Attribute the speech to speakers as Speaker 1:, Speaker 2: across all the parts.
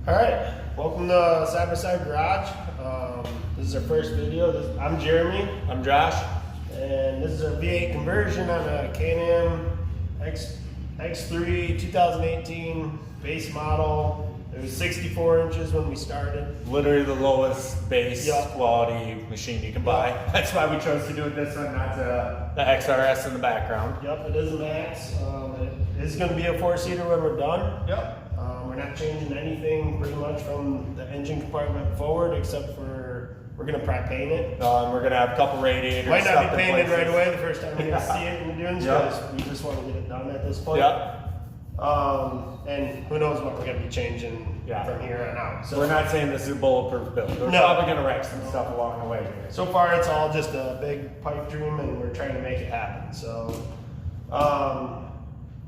Speaker 1: All right, welcome to SXS Garage. This is our first video. I'm Jeremy.
Speaker 2: I'm Josh.
Speaker 1: And this is a V8 conversion on a Can-Am X3 2018 base model. It was 64 inches when we started.
Speaker 2: Literally the lowest base
Speaker 1: Yep.
Speaker 2: quality machine you can buy. That's why we chose to do it this one, not the XRS in the background.
Speaker 1: Yep, it is a Max. It is going to be a four-seater when we're done.
Speaker 2: Yep.
Speaker 1: We're not changing anything pretty much from the engine compartment forward, except for we're going to probably paint it.
Speaker 2: We're going to have a couple radiators.
Speaker 1: Might not
Speaker 2: stuck
Speaker 1: be
Speaker 2: in
Speaker 1: painted
Speaker 2: places.
Speaker 1: right away the first time you see it in the dunes,
Speaker 2: Yep.
Speaker 1: because we just want to get it done at this point.
Speaker 2: Yep.
Speaker 1: And who knows what we're going to be changing from here on out. So
Speaker 2: We're not saying this is a bulletproof build. We're
Speaker 1: No.
Speaker 2: probably going to wreck some stuff along the way here.
Speaker 1: so far it's all just a big pipe dream, and we're trying to make it happen. So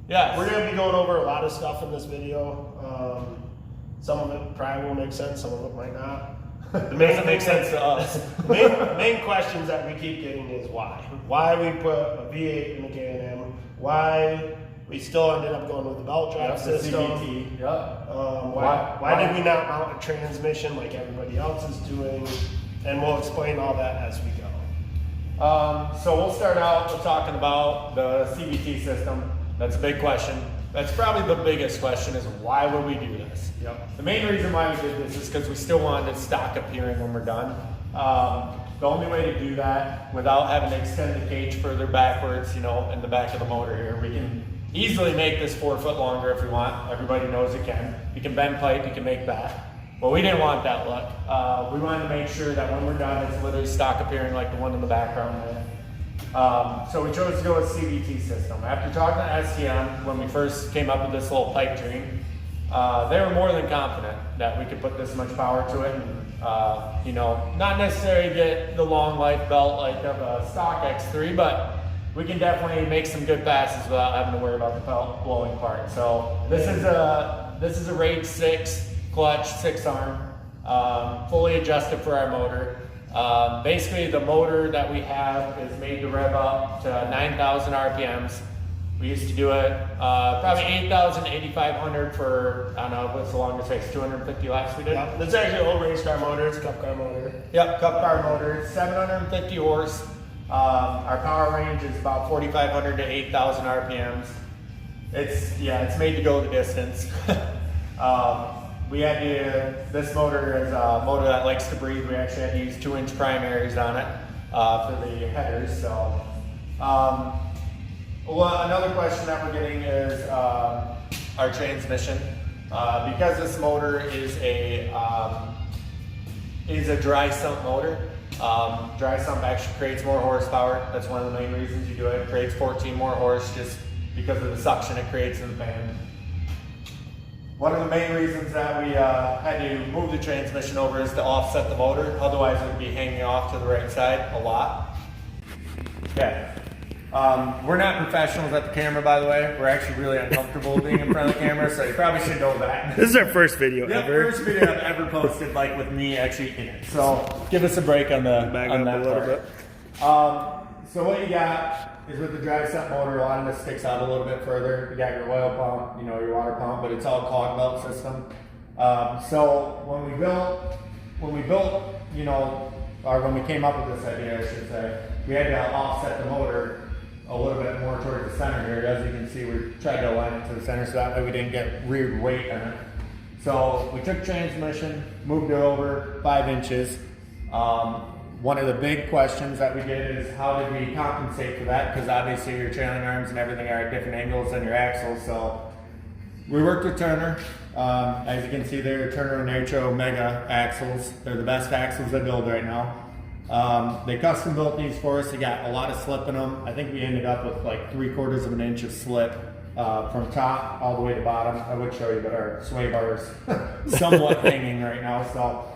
Speaker 2: Yeah.
Speaker 1: we're going to be going over a lot of stuff in this video. Some of it probably will make sense, some of it might not.
Speaker 2: It doesn't make sense to us.
Speaker 1: The main questions that we keep getting is why. Why we put a V8 in the Can-Am, why we still ended up going with the belt drive system.
Speaker 2: CVT. Yep.
Speaker 1: Why did we not mount a transmission like everybody else is doing? And we'll explain all that as we go.
Speaker 2: So we'll start out with talking about the CVT system. That's a big question. That's probably the biggest question, is why would we do this?
Speaker 1: Yep.
Speaker 2: The main reason why we did this is because we still wanted to stock appearing when we're done. The only way to do that without having to extend the cage further backwards, in the back of the motor here, we can easily make this 4 foot longer if we want. Everybody knows it can. You can bend pipe, you can make that. But we didn't want that look. We wanted to make sure that when we're done, it's literally stock appearing like the one in the background there. So we chose to go with CVT system. After talking to STM, when we first came up with this little pipe dream, they were more than confident that we could put this much power to it and, not necessarily get the long life belt like of a stock X3, but we can definitely make some good passes without having to worry about the belt blowing part. So this is a Rage 6 clutch, 6-arm, fully adjusted for our motor. Basically, the motor that we have is made to rev up to 9,000 RPMs. We used to do it probably 8,000, 8,500 for, I don't know, what's the longest race, 250 laps we did?
Speaker 1: Yep. It's actually an old race car motor, it's a cup car motor.
Speaker 2: Yep, cup car motor, 750 horse. Our power range is about 4,500 to 8,000 RPMs. It's made to go the distance. This motor is a motor that likes to breathe. We actually had to use 2-inch primaries on it for the headers. So, another question that we're getting is our transmission. Because this motor is a dry sump motor. Dry sump actually creates more horsepower. That's one of the main reasons you do it. It creates 14 more horse just because of the suction it creates in the fan. One of the main reasons that we had to move the transmission over is to offset the motor. Otherwise it would be hanging off to the right side a lot. Okay. We're not professionals at the camera, by the way. We're actually really uncomfortable being in front of the camera, so you probably should know that.
Speaker 1: This is our first video ever.
Speaker 2: First video I've ever posted, like with me actually in it. So give us a break on that part. So what you got is with the dry sump motor, a lot of this sticks out a little bit further. You got your oil pump, your water pump, but it's all cog belt system. So when we came up with this idea, I should say, we had to offset the motor a little bit more towards the center here. As you can see, we tried to align it to the center so that way we didn't get rear weight on it. So we took transmission, moved it over 5 inches. One of the big questions that we get is how did we compensate for that? Because obviously your trailing arms and everything are at different angles than your axles. So we worked with Turner. As you can see there, Turner Nitro Mega axles. They're the best axles they build right now. They custom built these for us. They got a lot of slip in them. I think we ended up with like 3/4 of an inch of slip from top all the way to bottom. I would show you, but our sway bar is somewhat hanging right now. So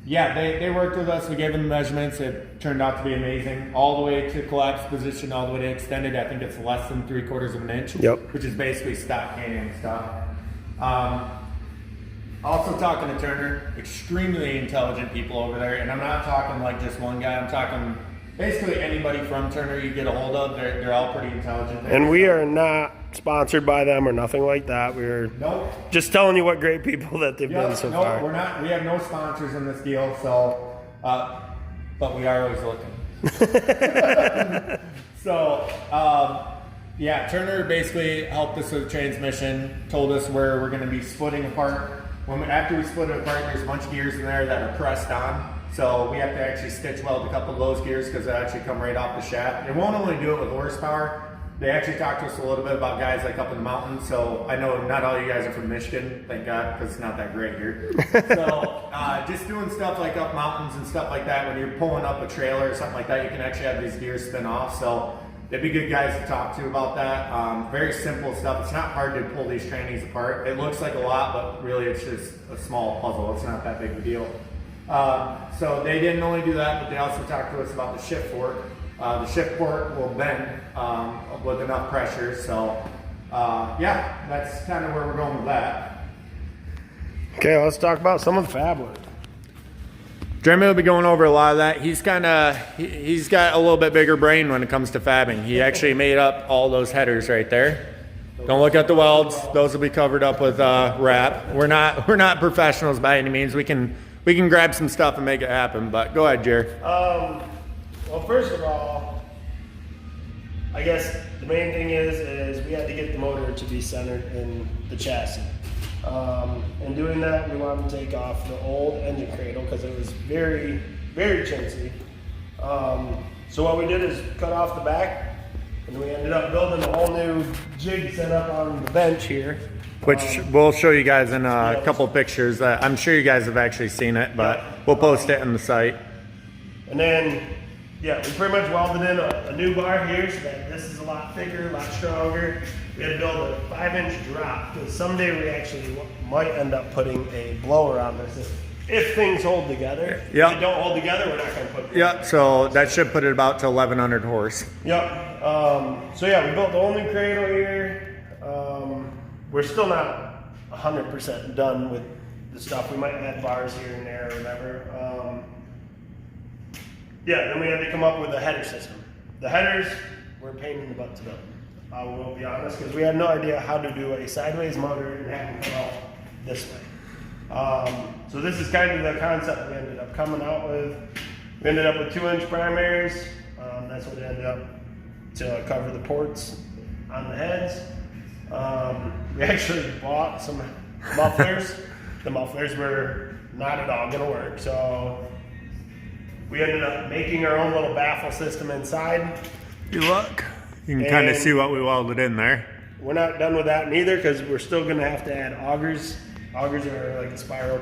Speaker 2: they worked with us. We gave them the measurements. It turned out to be amazing. All the way to collapse position, all the way to extended. I think it's less than 3/4 of an inch.
Speaker 1: Yep.
Speaker 2: Which is basically stock Can-Am stuff. Also talking to Turner, extremely intelligent people over there, and I'm not talking like just one guy. I'm talking basically anybody from Turner you get a hold of. They're all pretty intelligent.
Speaker 1: And we are not sponsored by them or nothing like that. We're
Speaker 2: Nope.
Speaker 1: just telling you what great people that they've been so far.
Speaker 2: We're not. We have no sponsors in this deal, so but we are always looking. So yeah, Turner basically helped us with the transmission, told us where we're going to be splitting apart. After we split it apart, there's a bunch of gears in there that are pressed on. So we have to actually stitch weld a couple of those gears because they actually come right off the shaft. It won't only do it with horsepower. They actually talked to us a little bit about guys like up in the mountains. So I know not all you guys are from Michigan, thank God, because it's not that great here. So just doing stuff like up mountains and stuff like that, when you're pulling up a trailer or something like that, you can actually have these gears spin off. So they'd be good guys to talk to about that. Very simple stuff. It's not hard to pull these trannies apart. It looks like a lot, but really it's just a small puzzle. It's not that big of a deal. So they didn't only do that, but they also talked to us about the shift fork. The shift fork will bend with enough pressure. So yeah, that's kind of where we're going with that.
Speaker 1: Okay, let's talk about some of the fab work.
Speaker 2: Jeremy will be going over a lot of that. He's got a little bit bigger brain when it comes to fabbing. He actually made up all those headers right there. Don't look at the welds; those will be covered up with wrap. We're not professionals by any means. We can grab some stuff and make it happen. But go ahead, Jer.
Speaker 1: Well, first of all, I guess the main thing is we had to get the motor to be centered in the chassis. In doing that, we wanted to take off the old engine cradle because it was very, very chintzy. So what we did is cut off the back, and we ended up building a whole new jig set up on the bench here.
Speaker 2: Which we'll show you guys in a couple of pictures. I'm sure you guys have actually seen it, but we'll post it on the site.
Speaker 1: And then, yeah, we pretty much welded in a new bar here so that this is a lot thicker, a lot stronger. We had to build a 5-inch drop because someday we actually might end up putting a blower on this if things hold together.
Speaker 2: Yep.
Speaker 1: If they don't hold together, we're not going to put it.
Speaker 2: Yeah, so that should put it about to 1,100 horse.
Speaker 1: Yep. So yeah, we built the whole new cradle here. We're still not 100% done with the stuff. We might add bars here and there or whatever. Yeah, then we had to come up with a header system. The headers were a pain in the butt to build. I will be honest, because we had no idea how to do a sideways motor and have them come out this way. So this is kind of the concept we ended up coming out with. We ended up with 2-inch primaries. That's what ended up to cover the ports on the heads. We actually bought some mufflers. The mufflers were not at all going to work, so we ended up making our own little baffle system inside.
Speaker 2: You look. You can kind of see what we welded in there.
Speaker 1: We're not done with that neither because we're still going to have to add augers. Augers are like a spiral,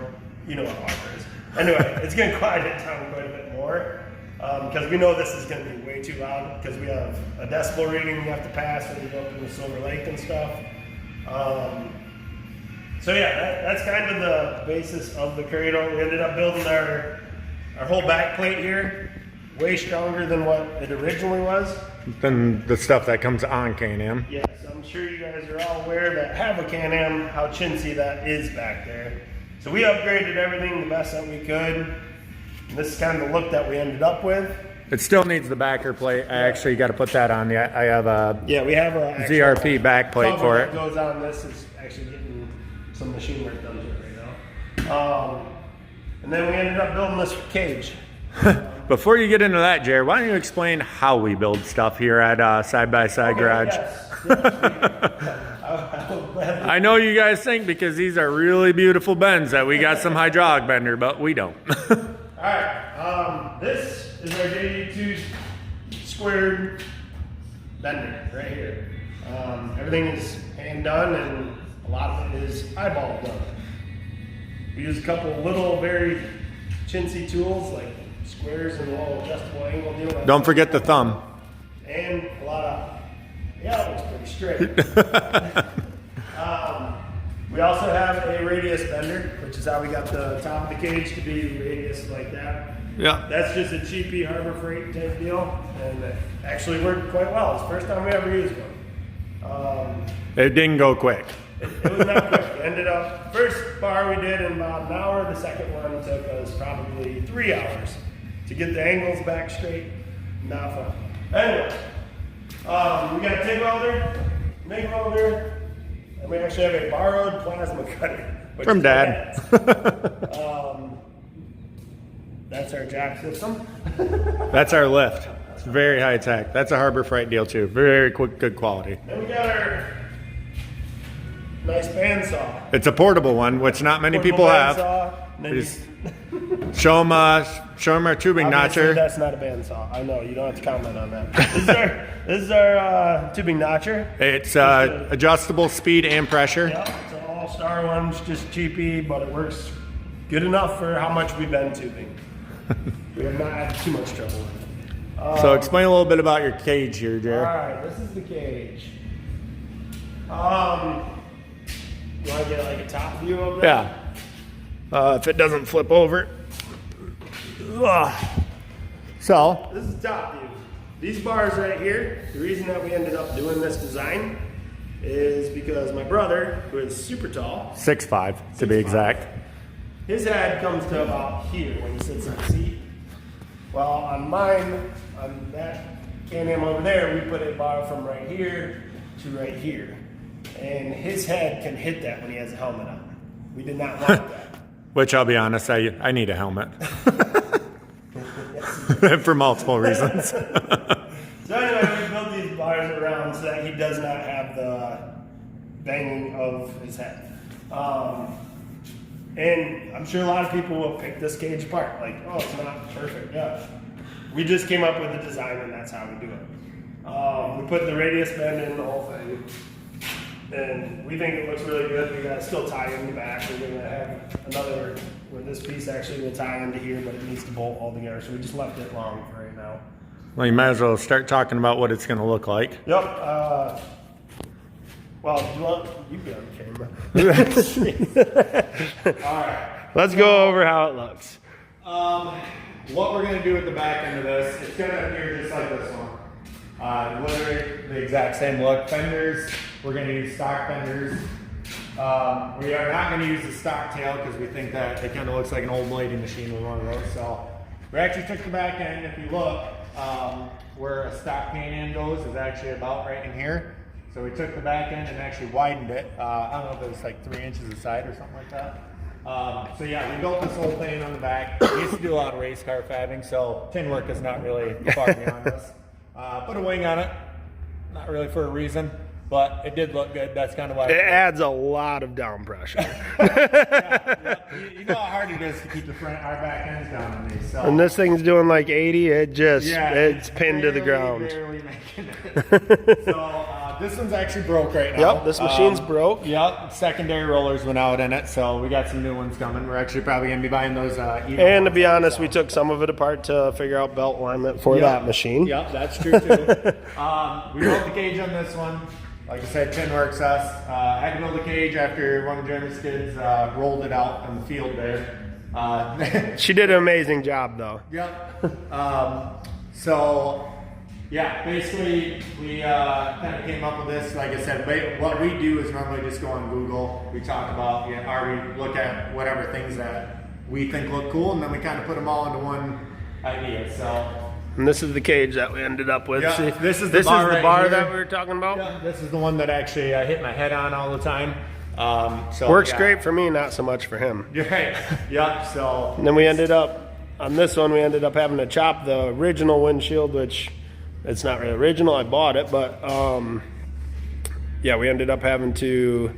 Speaker 1: you know what auger is. Anyway, it's going to quiet it down quite a bit more because we know this is going to be way too loud because we have a decibel reading we have to pass when we go up to the Silver Lake and stuff. So yeah, that's kind of the basis of the cradle. We ended up building our whole back plate here way stronger than what it originally was.
Speaker 2: Than the stuff that comes on Can-Am.
Speaker 1: Yes, I'm sure you guys are all aware that have a Can-Am, how chintzy that is back there. So we upgraded everything the best that we could. And this is kind of the look that we ended up with.
Speaker 2: It still needs the backer plate. I actually got to put that on. I have a
Speaker 1: we have a
Speaker 2: ZRP back plate for it.
Speaker 1: That goes on. This is actually getting some machine work done to it right now. And then we ended up building this cage.
Speaker 2: Before you get into that, Jared, why don't you explain how we build stuff here at Side by Side Garage?
Speaker 1: Yes.
Speaker 2: I know you guys think because these are really beautiful bends that we got some hydraulic bender, but we don't.
Speaker 1: All right, this is our JD2 squared bender right here. Everything is hand done and a lot of it is eyeball done. We use a couple little very chintzy tools like squares and a little adjustable angle deal.
Speaker 2: Don't forget the thumb.
Speaker 1: And a lot of, yeah, it looks pretty straight. We also have a radius bender, which is how we got the top of the cage to be radius like that.
Speaker 2: Yeah.
Speaker 1: That's just a cheapy Harbor Freight type deal, and it actually worked quite well. It's the first time we ever used one.
Speaker 2: It didn't go quick.
Speaker 1: It was not quick. It ended up, first bar we did in about an hour, the second one took us probably 3 hours to get the angles back straight. Not fun. Anyway, we got a TIG welder. MIG welder, and we actually have a borrowed plasma cutter.
Speaker 3: From Dad.
Speaker 1: That's our jack system.
Speaker 3: That's our lift. It's very high tech. That's a Harbor Freight deal too. Very quick, good quality.
Speaker 1: Then we got our nice bandsaw.
Speaker 3: It's a portable one, which not many people have. Just show them our tubing
Speaker 1: Obviously,
Speaker 3: notcher.
Speaker 1: that's not a bandsaw. I know, you don't have to comment on that. This is our tubing notcher.
Speaker 3: It's adjustable speed and pressure.
Speaker 1: Yeah, it's an all-star one. It's just cheapy, but it works good enough for how much we've been tubing. We have not had too much trouble with it.
Speaker 3: So explain a little bit about your cage here, Jared.
Speaker 1: All right, this is the cage. You want to get like a top view of it?
Speaker 3: Yeah. If it doesn't flip over. So,
Speaker 1: This is top view. These bars right here, the reason that we ended up doing this design is because my brother, who is super tall,
Speaker 3: 6'5" to be
Speaker 1: 6'5".
Speaker 3: exact.
Speaker 1: his head comes to about here when he sits in the seat. Well, on mine, on that Can-Am over there, we put a bar from right here to right here. And his head can hit that when he has a helmet on. We did not want that.
Speaker 3: Which I'll be honest, I need a helmet. For multiple reasons.
Speaker 1: So anyway, we built these bars around so that he does not have the banging of his head. And I'm sure a lot of people will pick this cage apart, like, oh, it's not perfect. Yeah. We just came up with a design, and that's how we do it. We put the radius bend in the whole thing, and we think it looks really good. We gotta still tie in the back. We're gonna have another, where this piece actually will tie into here, but it needs to bolt all together. So we just left it long for right now.
Speaker 3: Well, you might as well start talking about what it's going to look like.
Speaker 1: Yep. Well, you be on camera. All right. Let's go over how it looks.
Speaker 3: What we're going to do at the back end of this, it's going to appear just like this one. Literally the exact same look. Fenders, we're going to use stock fenders. We are not going to use the stock tail because we think that it kind of looks like an old blading machine with one of those. So we actually took the back end. If you look, where a stock Can-Am goes is actually about right in here. So we took the back end and actually widened it. I don't know if it was like 3 inches aside or something like that. So yeah, we built this whole thing on the back. We used to do a lot of race car fabbing, so tin work is not really far beyond us. Put a wing on it, not really for a reason, but it did look good. That's kind of why.
Speaker 1: It adds a lot of down pressure.
Speaker 2: You know how hard it is to keep our back ends down on these. So.
Speaker 1: And this thing's doing like 80. It's pinned to the ground.
Speaker 2: Barely making it. So this one's actually broke right now.
Speaker 1: Yep, this machine's broke.
Speaker 2: Yep, secondary rollers went out in it, so we got some new ones coming. We're actually probably gonna be buying those.
Speaker 1: And to be honest, we took some of it apart to figure out belt alignment for that machine.
Speaker 2: Yep, that's true too. We built the cage on this one. Like I said, tin works us. I had to build a cage after one of Jeremy's kids rolled it out in the field there.
Speaker 1: She did an amazing job though.
Speaker 2: Yep. So, yeah, basically we kind of came up with this. Like I said, what we do is normally just go on Google. We talk about, we look at whatever things that we think look cool, and then we kind of put them all into one idea. So.
Speaker 1: And this is the cage that we ended up with.
Speaker 2: Yeah,
Speaker 1: See,
Speaker 2: this is the bar right here.
Speaker 1: that we were talking about.
Speaker 2: Yeah, this is the one that actually I hit my head on all the time. So
Speaker 1: Works great for me, not so much for him.
Speaker 2: You're right. Yep. So.
Speaker 1: And then we ended up, on this one, we ended up having to chop the original windshield, which it's not really original. I bought it, but yeah, we ended up having to.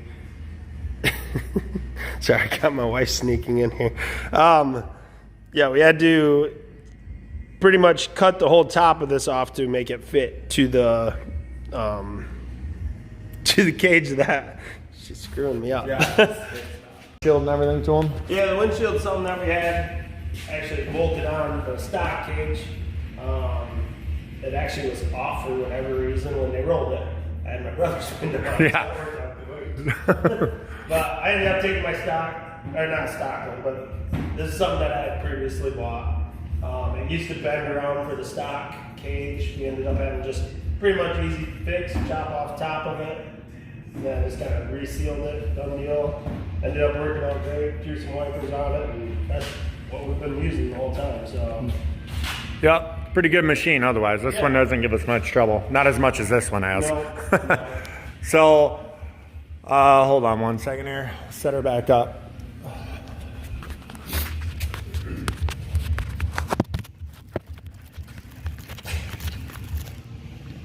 Speaker 1: Sorry, I got my wife sneaking in here. Yeah, we had to pretty much cut the whole top of this off to make it fit to the cage that she's screwing me up.
Speaker 2: Yeah. Shield and everything to them.
Speaker 1: Yeah, the windshield's something that we had actually bolted on the stock cage. It actually was off for whatever reason when they rolled it. I had my brother's window on.
Speaker 3: Yeah.
Speaker 1: So it worked out good. But I ended up taking my stock, or not stock one, but this is something that I had previously bought. It used to bend around for the stock cage. We ended up having just pretty much easy fix, chop off top of it, and then just kind of resealed it, done deal. Ended up working out great, threw some wipers on it, and that's what we've been using the whole time. So.
Speaker 3: Yep, pretty good machine otherwise. This one doesn't give us much trouble. Not as much as this one has.
Speaker 1: No.
Speaker 3: So, hold on one second here. Set her back up.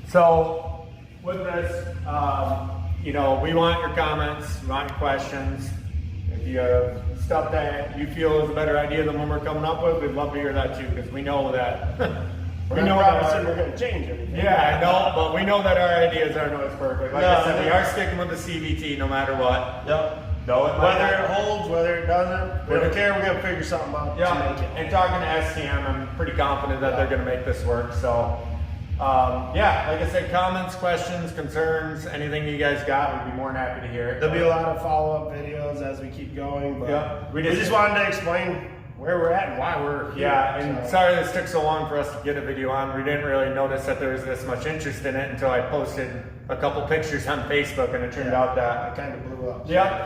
Speaker 3: So, with this, you know, we want your comments, we want your questions. If you have stuff that you feel is a better idea than what we're coming up with, we'd love to hear that too, because we know that
Speaker 1: We're not we're going to change everything.
Speaker 3: yeah, I know, but we know that our ideas aren't always perfect. Like I said, we
Speaker 1: No.
Speaker 3: are sticking with the CVT no matter what.
Speaker 1: Yep.
Speaker 3: No, it might
Speaker 1: Whether
Speaker 3: not-
Speaker 1: it holds, whether it doesn't, we don't care. We're going to figure something out to
Speaker 3: Yeah,
Speaker 1: make it.
Speaker 3: and talking to STM, I'm pretty confident that they're going to make this work. So, yeah, like I said, comments, questions, concerns, anything you guys got, we'd be more than happy to hear it.
Speaker 1: There'll be a lot of follow-up videos as we keep going, but
Speaker 3: Yeah,
Speaker 1: we just wanted to explain where we're at and why we're here.
Speaker 3: Yeah, and
Speaker 1: So,
Speaker 3: sorry this took so long for us to get a video on. We didn't really notice that there was this much interest in it until I posted a couple pictures on Facebook, and it turned out that
Speaker 1: it kind of blew up.
Speaker 3: yeah,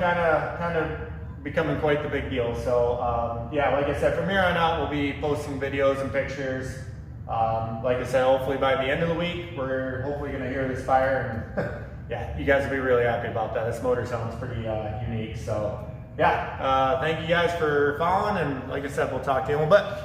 Speaker 3: kind of becoming quite the big deal. So yeah, like I said, from here on out, we'll be posting videos and pictures. Like I said, hopefully by the end of the week, we're hopefully gonna hear this fire, and yeah, you guys will be really happy about that. This motor sounds pretty unique. So yeah, thank you guys for following, and like I said, we'll talk to you in a little bit.